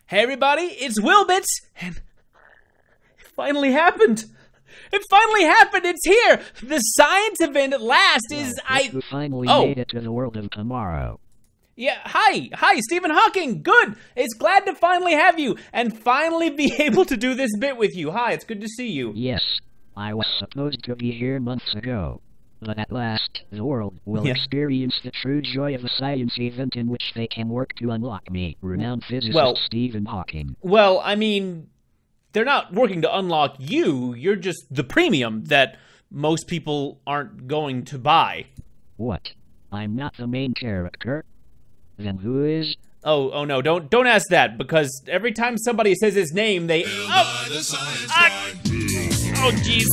Hey everybody, it's WillBits, and it finally happened. It finally happened, it's here! The science event at last is, You finally made it to the world of tomorrow. Yeah, hi, Stephen Hawking, good! It's glad to finally have you, and finally be able to do this bit with you. Hi, it's good to see you. Yes, I was supposed to be here months ago. But at last, the world will experience the true joy of a science event in which they can work to unlock me, renowned physicist Stephen Hawking. Well, I mean, they're not working to unlock you, you're just the premium that most people aren't going to buy. What? I'm not the main character? Then who is? Oh no, don't ask that, because every time somebody says his name, they... Oh jeez.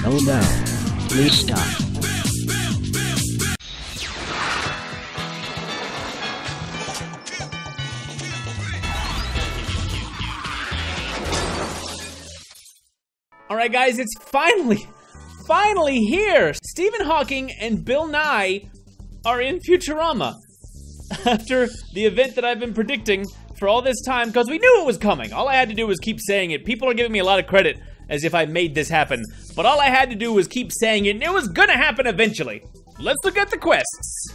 Oh no. Please stop. Alright guys, it's finally here! Stephen Hawking and Bill Nye are in Futurama. After the event that I've been predicting for all this time, because we knew it was coming. All I had to do was keep saying it. People are giving me a lot of credit as if I made this happen. But all I had to do was keep saying it, and it was gonna happen eventually. Let's look at the quests.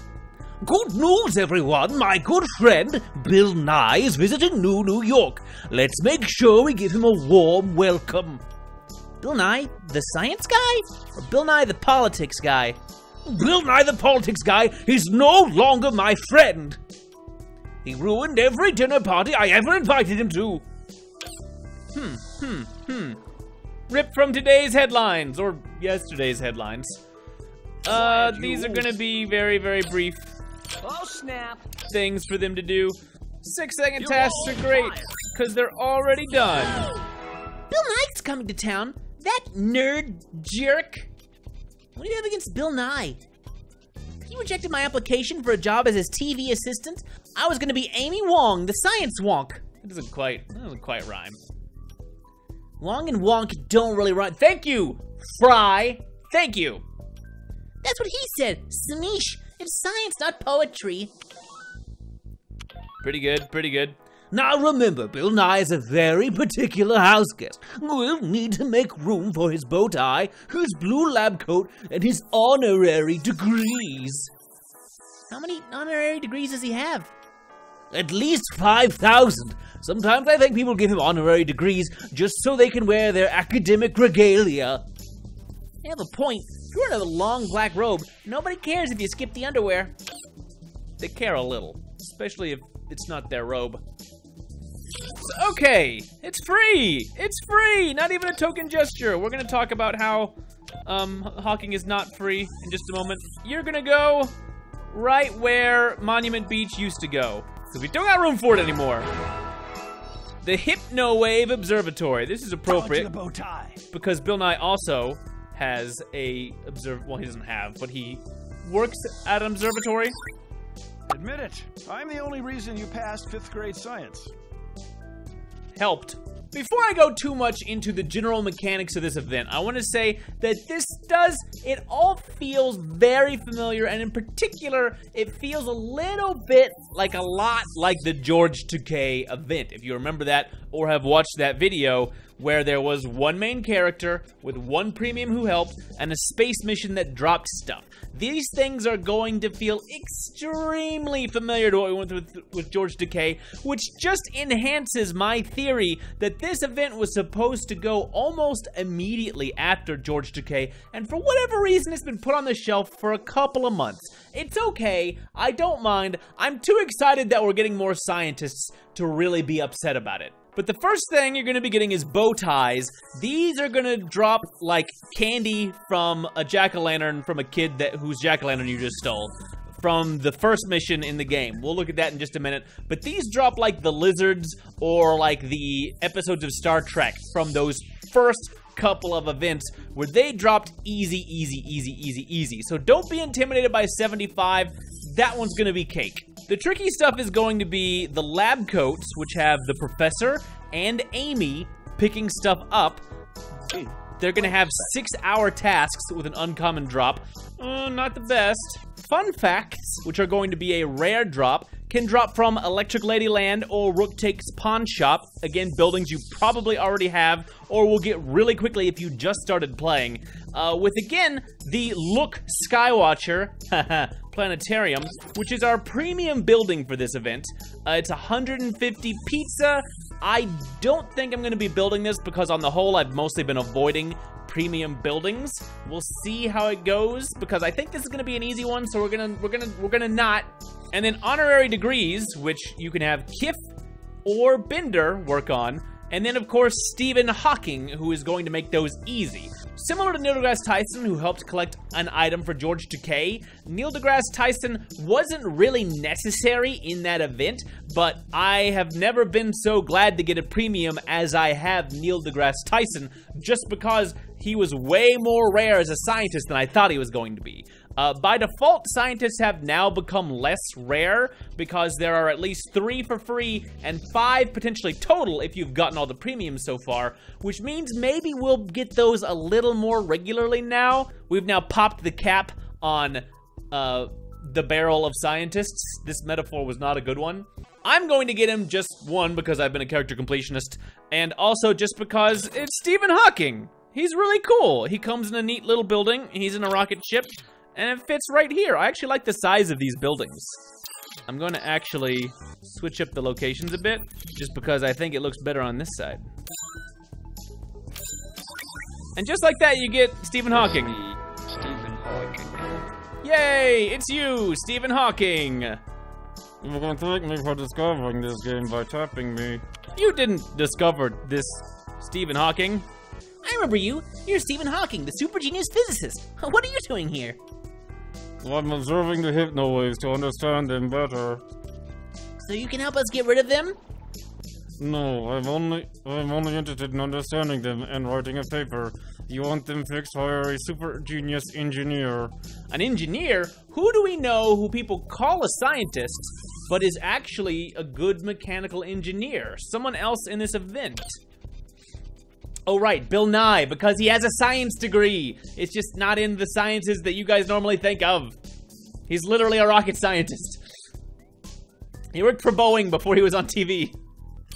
Good news, everyone. My good friend, Bill Nye, is visiting New York. Let's make sure we give him a warm welcome. Bill Nye, the science guy? Or Bill Nye, the politics guy? Bill Nye, the politics guy, is no longer my friend. He ruined every dinner party I ever invited him to. Ripped from today's headlines, or yesterday's headlines. These are gonna be very, very brief things for them to do. 6-second tasks are great, because they're already done. Bill Nye's coming to town. That nerd jerk. What do you have against Bill Nye? He rejected my application for a job as his TV assistant. I was gonna be Amy Wong, the science wonk. That doesn't quite rhyme. Wong and wonk don't really rhyme. Thank you, Fry. Thank you. That's what he said, Sanish. It's science, not poetry. Pretty good, pretty good. Now remember, Bill Nye is a very particular house guest. We'll need to make room for his bow tie, his blue lab coat, and his honorary degrees. How many honorary degrees does he have? At least 5,000. Sometimes I think people give him honorary degrees just so they can wear their academic regalia. You have a point. If you're in a long black robe, nobody cares if you skip the underwear. They care a little, especially if it's not their robe. So, okay, it's free! It's free! Not even a token gesture. We're gonna talk about how Hawking is not free in just a moment. You're gonna go right where Monument Beach used to go, because we don't got room for it anymore. The Hypno-Wave Observatory. This is appropriate because Bill Nye also has a well, he doesn't have, but he works at an observatory. Admit it, I'm the only reason you passed 5th grade science. Helped. Before I go too much into the general mechanics of this event, I want to say that it all feels very familiar, and in particular, it feels a little bit like a lot like the George Takei event, if you remember that or have watched that video where there was one main character with one premium who helped and a space mission that dropped stuff. These things are going to feel extremely familiar to what we went through with George Takei, which just enhances my theory that this event was supposed to go almost immediately after George Takei, and for whatever reason it's been put on the shelf for a couple of months. It's okay, I don't mind. I'm too excited that we're getting more scientists to really be upset about it. But the first thing you're gonna be getting is bow ties. These are gonna drop like candy from a jack-o'-lantern from a kid whose jack-o'-lantern you just stole from the first mission in the game. We'll look at that in just a minute. But these drop like the lizards or like the episodes of Star Trek from those first couple of events where they dropped easy. So don't be intimidated by 75. That one's gonna be cake. The tricky stuff is going to be the lab coats, which have the professor and Amy picking stuff up. They're gonna have 6-hour tasks with an uncommon drop. Not the best. Fun facts, which are going to be a rare drop, can drop from Electric Ladyland or Rook Takes Pawn Shop. Again, buildings you probably already have or will get really quickly if you just started playing. With, again, the Look Skywatcher Planetarium, which is our premium building for this event. It's 150 pizza. I don't think I'm going to be building this because on the whole, I've mostly been avoiding premium buildings. We'll see how it goes because I think this is going to be an easy one, so we're gonna not. And then honorary degrees, which you can have Kif or Bender work on. And then, of course, Stephen Hawking, who is going to make those easy. Similar to Neil deGrasse Tyson, who helped collect an item for George Takei, Neil deGrasse Tyson wasn't really necessary in that event, but I have never been so glad to get a premium as I have Neil deGrasse Tyson, just because he was way more rare as a scientist than I thought he was going to be. By default, scientists have now become less rare because there are at least 3 for free and 5 potentially total if you've gotten all the premiums so far, which means maybe we'll get those a little more regularly now. We've now popped the cap on the barrel of scientists. This metaphor was not a good one. I'm going to get him just one because I've been a character completionist, and also just because it's Stephen Hawking. He's really cool. He comes in a neat little building. He's in a rocket ship. And it fits right here. I actually like the size of these buildings. I'm going to actually switch up the locations a bit, just because I think it looks better on this side. And just like that, you get Stephen Hawking. Stephen Hawking. Yay, it's you, Stephen Hawking. You're gonna thank me for discovering this game by tapping me. You didn't discover this, Stephen Hawking. I remember you. You're Stephen Hawking, the super genius physicist. What are you doing here? I'm observing the hypno waves to understand them better. So you can help us get rid of them? No, I'm only interested in understanding them and writing a paper. You want them fixed? Hire a super genius engineer. An engineer? Who do we know who people call a scientist, but is actually a good mechanical engineer? Someone else in this event. Oh right, Bill Nye, because he has a science degree. It's just not in the sciences that you guys normally think of. He's literally a rocket scientist. He worked for Boeing before he was on TV.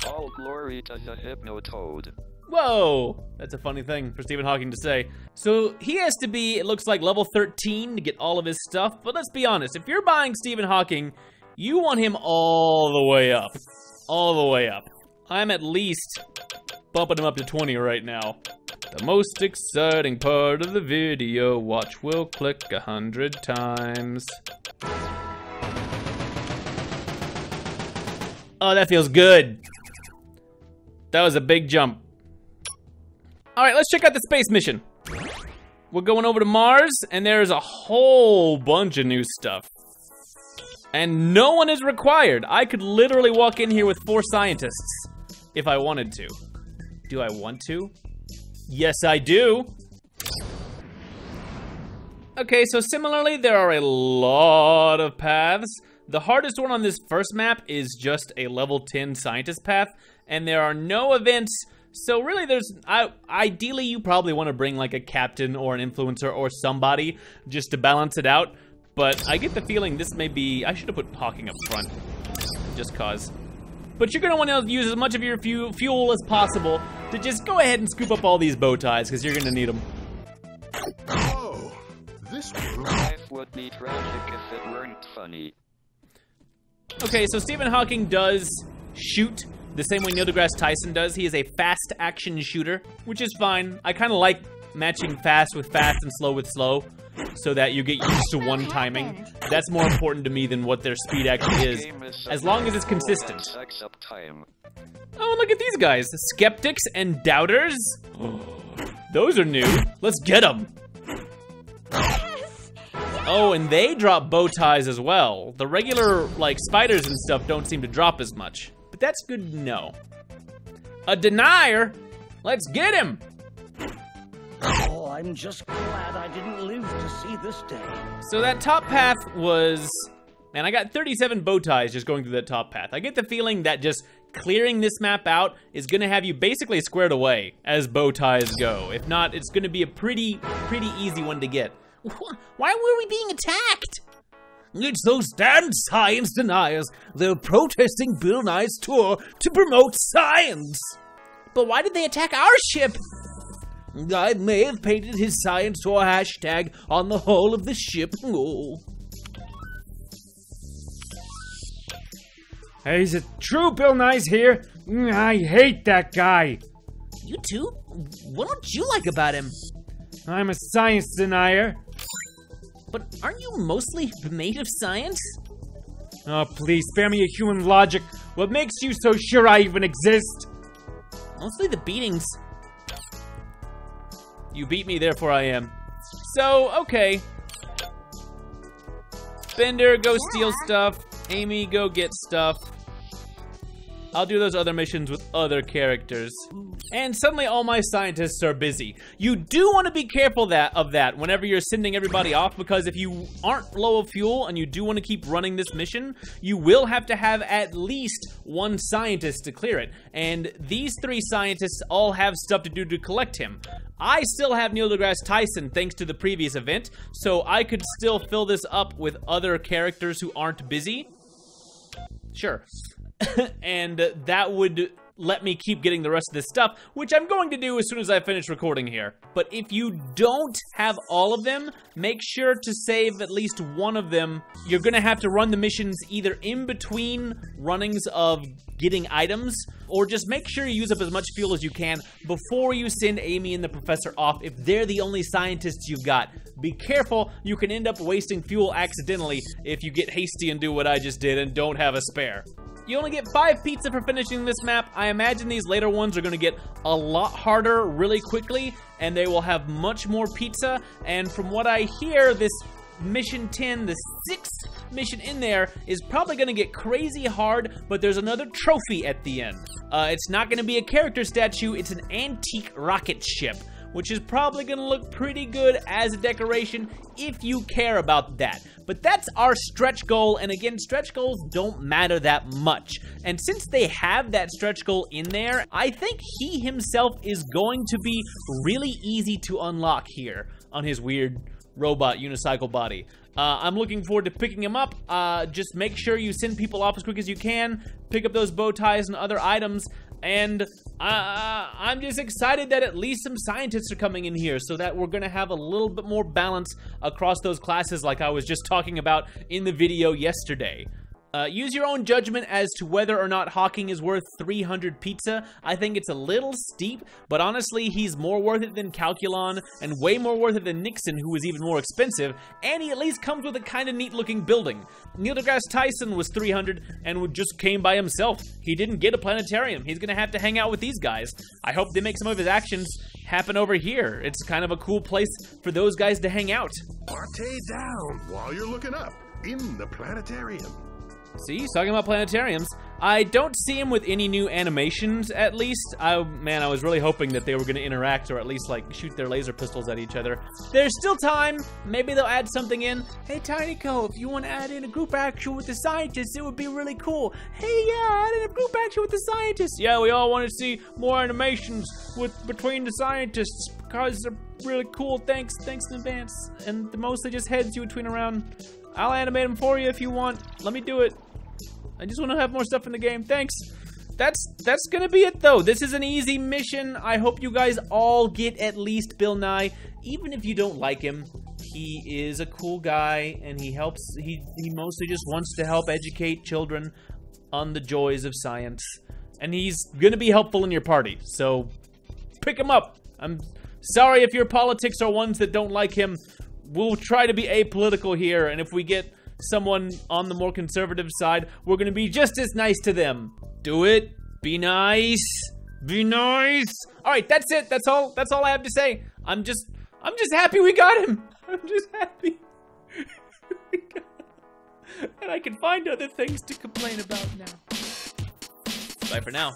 All glory to the Hypnotoad. Whoa, that's a funny thing for Stephen Hawking to say. So he has to be, it looks like, level 13 to get all of his stuff. But let's be honest, if you're buying Stephen Hawking, you want him all the way up. All the way up. I'm at least bumping him up to 20 right now. The most exciting part of the video, watch will click 100 times. Oh, that feels good. That was a big jump. All right, let's check out the space mission. We're going over to Mars, and there's a whole bunch of new stuff. And no one is required. I could literally walk in here with 4 scientists if I wanted to. Do I want to? Yes, I do. Okay, so similarly, there are a lot of paths. The hardest one on this first map is just a level 10 scientist path, and there are no events. So really, ideally, you probably want to bring like a captain or an influencer or somebody just to balance it out. But I get the feeling this may be, I should have put Hawking up front, just cause. But you're gonna want to use as much of your fuel as possible to just go ahead and scoop up all these bow ties, because you're gonna need them. Oh, this one. Life would be tragic if it weren't funny. Okay, so Stephen Hawking does shoot the same way Neil deGrasse Tyson does. He is a fast action shooter, which is fine. I kind of like matching fast with fast and slow with slow, so that you get used to one timing. That's more important to me than what their speed actually is, as long as it's consistent. Oh, look at these guys. Skeptics and doubters. Those are new. Let's get them. Oh, and they drop bow ties as well. The regular, like, spiders and stuff don't seem to drop as much. But that's good to know. A denier? Let's get him. Oh, I'm just glad I didn't live to see this day. So that top path was... Man, I got 37 bow ties just going through that top path. I get the feeling that just clearing this map out is gonna have you basically squared away as bow ties go. If not, it's gonna be a pretty easy one to get. Why were we being attacked? It's those damn science deniers. They're protesting Bill Nye's tour to promote science. But why did they attack our ship? I may have painted his science tour hashtag on the hull of the ship. Oh. Hey, is it true Bill Nye's here? I hate that guy. You too? What don't you like about him? I'm a science denier. But aren't you mostly made of science? Oh, please, spare me your human logic. What makes you so sure I even exist? Mostly the beatings. You beat me, therefore I am. So, okay. Bender, go steal stuff. Amy, go get stuff. I'll do those other missions with other characters. And suddenly all my scientists are busy. You do want to be careful of that whenever you're sending everybody off, because if you aren't low of fuel and you do want to keep running this mission, you will have to have at least one scientist to clear it. And these 3 scientists all have stuff to do to collect him. I still have Neil deGrasse Tyson thanks to the previous event, so I could still fill this up with other characters who aren't busy. Sure. And that would let me keep getting the rest of this stuff, which I'm going to do as soon as I finish recording here. But if you don't have all of them, make sure to save at least one of them. You're gonna have to run the missions either in between runnings of getting items, or just make sure you use up as much fuel as you can before you send Amy and the professor off if they're the only scientists you've got. Be careful, you can end up wasting fuel accidentally if you get hasty and do what I just did and don't have a spare. You only get 5 pizza for finishing this map. I imagine these later ones are gonna get a lot harder really quickly, and they will have much more pizza. And from what I hear, this mission 10, the 6th mission in there, is probably gonna get crazy hard, but there's another trophy at the end. It's not gonna be a character statue, it's an antique rocket ship, which is probably gonna look pretty good as a decoration if you care about that. But that's our stretch goal, and again, stretch goals don't matter that much. And since they have that stretch goal in there, I think he himself is going to be really easy to unlock here on his weird robot unicycle body. I'm looking forward to picking him up. Just make sure you send people off as quick as you can, pick up those bow ties and other items, and I'm just excited that at least some scientists are coming in here so that we're gonna have a little bit more balance across those classes like I was just talking about in the video yesterday. Use your own judgment as to whether or not Hawking is worth 300 pizza. I think it's a little steep, but honestly, he's more worth it than Calculon, and way more worth it than Nixon, who was even more expensive, and he at least comes with a kind of neat-looking building. Neil deGrasse Tyson was 300 and just came by himself. He didn't get a planetarium. He's gonna have to hang out with these guys. I hope they make some of his actions happen over here. It's kind of a cool place for those guys to hang out. Partay down while you're looking up in the planetarium. See, he's talking about planetariums. I don't see him with any new animations, at least. I was really hoping that they were going to interact or at least, like, shoot their laser pistols at each other. There's still time. Maybe they'll add something in. Hey, TinyCo, if you want to add in a group action with the scientists, it would be really cool. Hey, yeah, add in a group action with the scientists. Yeah, we all want to see more animations between the scientists because they're really cool. Thanks in advance. And they're mostly just heads you would tween around. I'll animate them for you if you want. Let me do it. I just want to have more stuff in the game. Thanks. That's gonna be it though. This is an easy mission. I hope you guys all get at least Bill Nye. Even if you don't like him, he is a cool guy and he helps. He mostly just wants to help educate children on the joys of science. And he's gonna be helpful in your party. So pick him up. I'm sorry if your politics are ones that don't like him. We'll try to be apolitical here, and if we get someone on the more conservative side, we're gonna be just as nice to them. Do it. Be nice. Be nice. All right, that's it. That's all I have to say. I'm just happy we got him. I'm just happy. And I can find other things to complain about now. Bye for now.